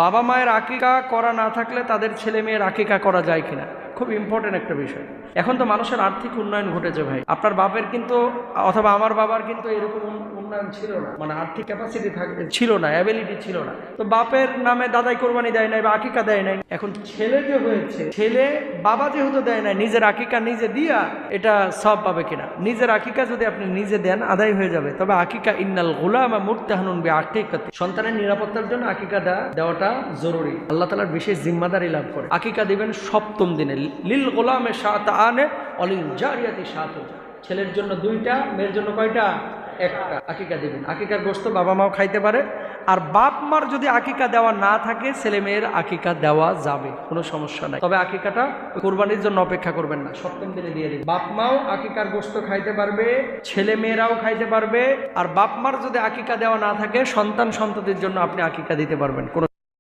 বাবা মায়ের আকিকা করা না থাকলে তাদের ছেলে মেয়ের আকিকা করা যায় কিনা, খুব ইম্পর্টেন্ট একটা বিষয়। এখন তো মানুষের আর্থিক উন্নয়ন ঘটেছে ভাই। আপনার বাপের কিন্তু অথবা আমার বাবার কিন্তু এরকম উন্নয়ন ছিল না, মানে আর্থিক ক্যাপাসিটি ছিল না, অ্যাবিলিটি ছিল না। তো বাপের নামে দাদাই কোরবানি দেয় নাই বা আকিকা দেয় নাই। এখন ছেলে যে হয়েছে, ছেলে বাবা যেহেতু দেয় নাই, নিজের আকিকা নিজে দিয়া এটা সব পাবে কিনা? নিজের আকিকা যদি আপনি নিজে দেন আদায় হয়ে যাবে। তবে আকিকা ইন্নাল গুলামা মুরতাহানুন বিআকিকাতি, সন্তানের নিরাপত্তার জন্য আকিকা দেওয়াটা জরুরি। আল্লাহ তাআলার বিশেষ জিম্মাদারি লাভ করে। আকিকা দিবেন সপ্তম দিনে। লিল গোলামে শাতাআনে অলিল জারিয়াতি শাতু, ছেলের জন্য 2টা, মেয়ের জন্য কয়টা? 1টা। আকিকা দিবেন। আকিকার গোশত বাবা মাও খাইতে পারে। আর বাপ মার যদি আকিকা দেওয়া না থাকে, ছেলে মেয়ের আকিকা দেওয়া যাবে, কোনো সমস্যা নাই। তবে আকিকাটা কুরবানির জন্য অপেক্ষা করবেন না, সপ্তম দিনে দিয়ে দিন। বাপ মাও আকিকার গোশত খাইতে পারবে, ছেলে মেয়েরাও খাইতে পারবে। আর বাপ মার যদি আকিকা দেওয়া না থাকে, সন্তান সন্ততির জন্য আপনি আকিকা দিতে পারবেন। কোনো